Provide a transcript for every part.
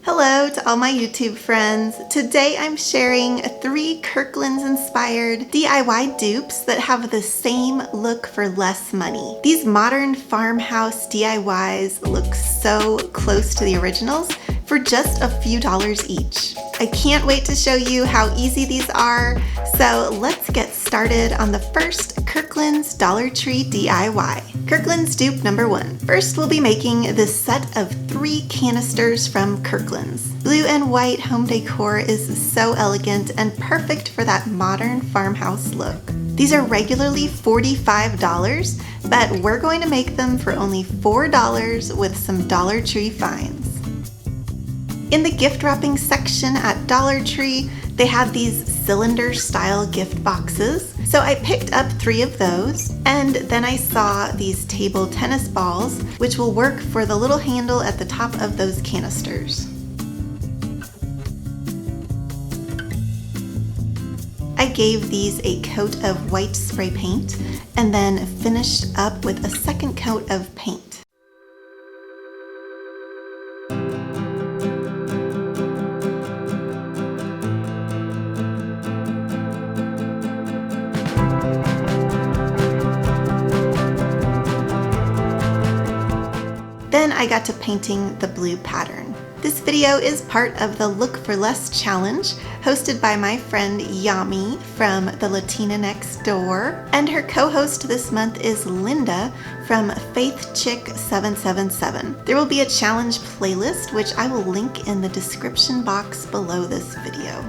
Hello to all my YouTube friends. Today I'm sharing 3 Kirklands inspired DIY dupes that have the same look for less money. These modern farmhouse DIYs look so close to the originals for just a few dollars each. I can't wait to show you how easy these are, so let's get started on the first Kirklands Dollar Tree DIY. Kirklands dupe number 1. First we'll be making this set of 3 canisters from Kirklands. Blue and white home decor is so elegant and perfect for that modern farmhouse look. These are regularly $45, but we're going to make them for only $4 with some Dollar Tree finds. In the gift wrapping section at Dollar Tree, they had these cylinder style gift boxes. So I picked up 3 of those, and then I saw these table tennis balls, which will work for the little handle at the top of those canisters. I gave these a coat of white spray paint and then finished up with a second coat of paint. Then I got to painting the blue pattern. This video is part of the Look for Less challenge hosted by my friend Yami from the Latina Next Door, and her co-host this month is Linda from FaithChick777. There will be a challenge playlist which I will link in the description box below this video.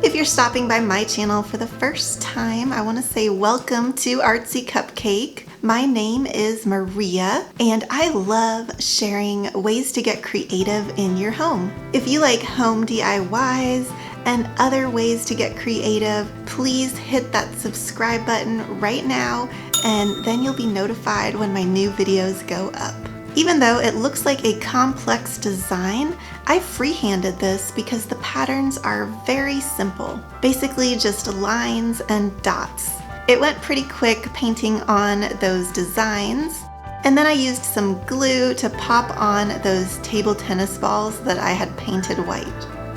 If you're stopping by my channel for the first time, I want to say welcome to Artsy Cupcake. My name is Maria, and I love sharing ways to get creative in your home. If you like home DIYs and other ways to get creative, please hit that subscribe button right now, and then you'll be notified when my new videos go up. Even though it looks like a complex design, I freehanded this because the patterns are very simple. Basically just lines and dots. It went pretty quick painting on those designs, and then I used some glue to pop on those table tennis balls that I had painted white.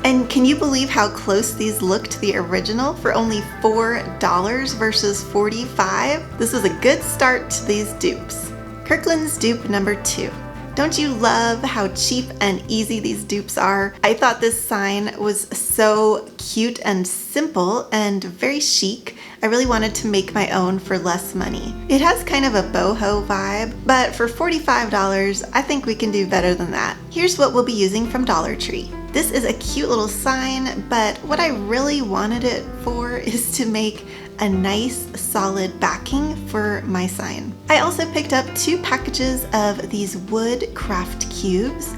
And can you believe how close these look to the original for only $4 versus $45? This was a good start to these dupes. Kirkland's dupe number 2. Don't you love how cheap and easy these dupes are? I thought this sign was so cute and simple and very chic. I really wanted to make my own for less money. It has kind of a boho vibe, but for $45, I think we can do better than that. Here's what we'll be using from Dollar Tree. This is a cute little sign, but what I really wanted it for is to make a nice solid backing for my sign. I also picked up 2 packages of these wood craft cubes,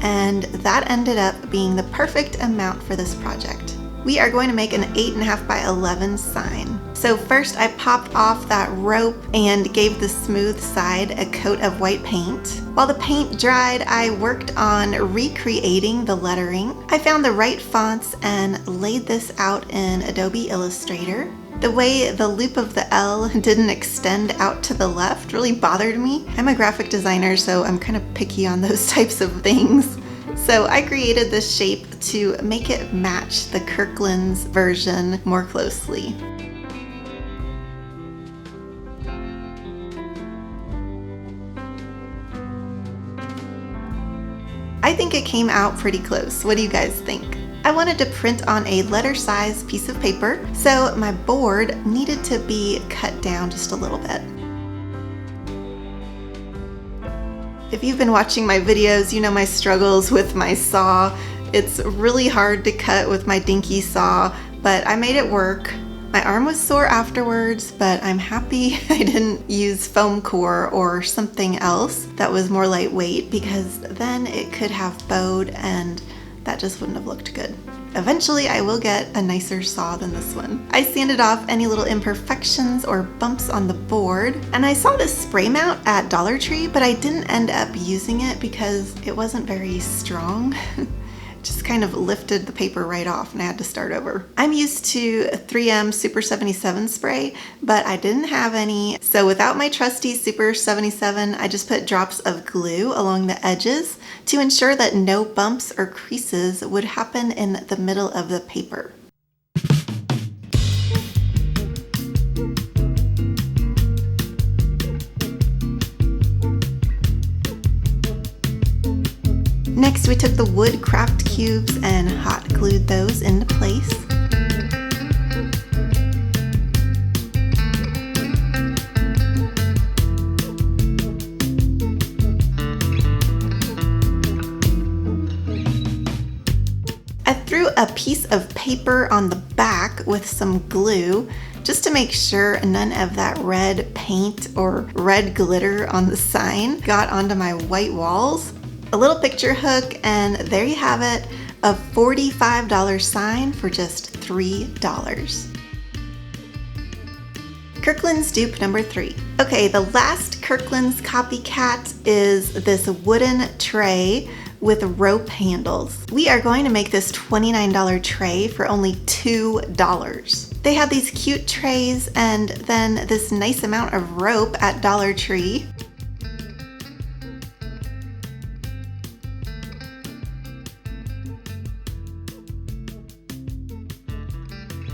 and that ended up being the perfect amount for this project. We are going to make an 8.5 by 11 sign. So first I popped off that rope and gave the smooth side a coat of white paint. While the paint dried, I worked on recreating the lettering. I found the right fonts and laid this out in Adobe Illustrator. The way the loop of the L didn't extend out to the left really bothered me. I'm a graphic designer, so I'm kind of picky on those types of things. So I created this shape to make it match the Kirkland's version more closely. I think it came out pretty close. What do you guys think? I wanted to print on a letter size piece of paper, so my board needed to be cut down just a little bit. If you've been watching my videos, you know my struggles with my saw. It's really hard to cut with my dinky saw, but I made it work. My arm was sore afterwards, but I'm happy I didn't use foam core or something else that was more lightweight, because then it could have bowed and that just wouldn't have looked good. Eventually I will get a nicer saw than this one. I sanded off any little imperfections or bumps on the board, and I saw this spray mount at Dollar Tree, but I didn't end up using it because it wasn't very strong. just kind of lifted the paper right off and I had to start over. I'm used to 3M Super 77 spray, but I didn't have any. So without my trusty Super 77, I just put drops of glue along the edges to ensure that no bumps or creases would happen in the middle of the paper. Next, we took the wood craft cubes and hot glued those into place. I threw a piece of paper on the back with some glue just to make sure none of that red paint or red glitter on the sign got onto my white walls. A little picture hook, and there you have it, a $45 sign for just $3. Kirklands dupe number 3. Okay, the last Kirklands copycat is this wooden tray with rope handles. We are going to make this $29 tray for only $2. They had these cute trays and then this nice amount of rope at Dollar Tree.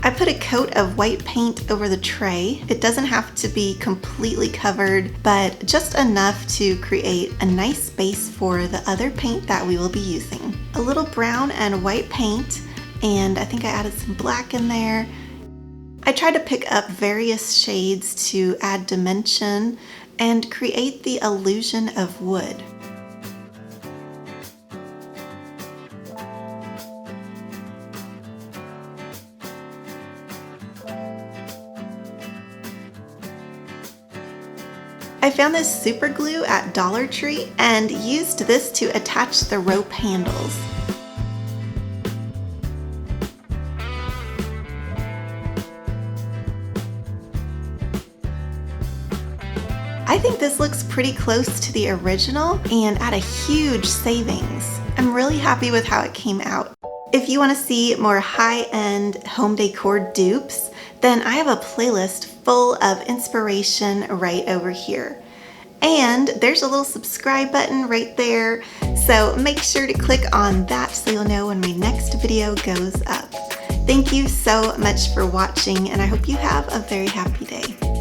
I put a coat of white paint over the tray. It doesn't have to be completely covered, but just enough to create a nice base for the other paint that we will be using. A little brown and white paint, and I think I added some black in there. I tried to pick up various shades to add dimension and create the illusion of wood. I found this super glue at Dollar Tree and used this to attach the rope handles. I think this looks pretty close to the original and at a huge savings. I'm really happy with how it came out. If you want to see more high-end home decor dupes, then I have a playlist full of inspiration right over here. And there's a little subscribe button right there, so make sure to click on that so you'll know when my next video goes up. Thank you so much for watching, and I hope you have a very happy day.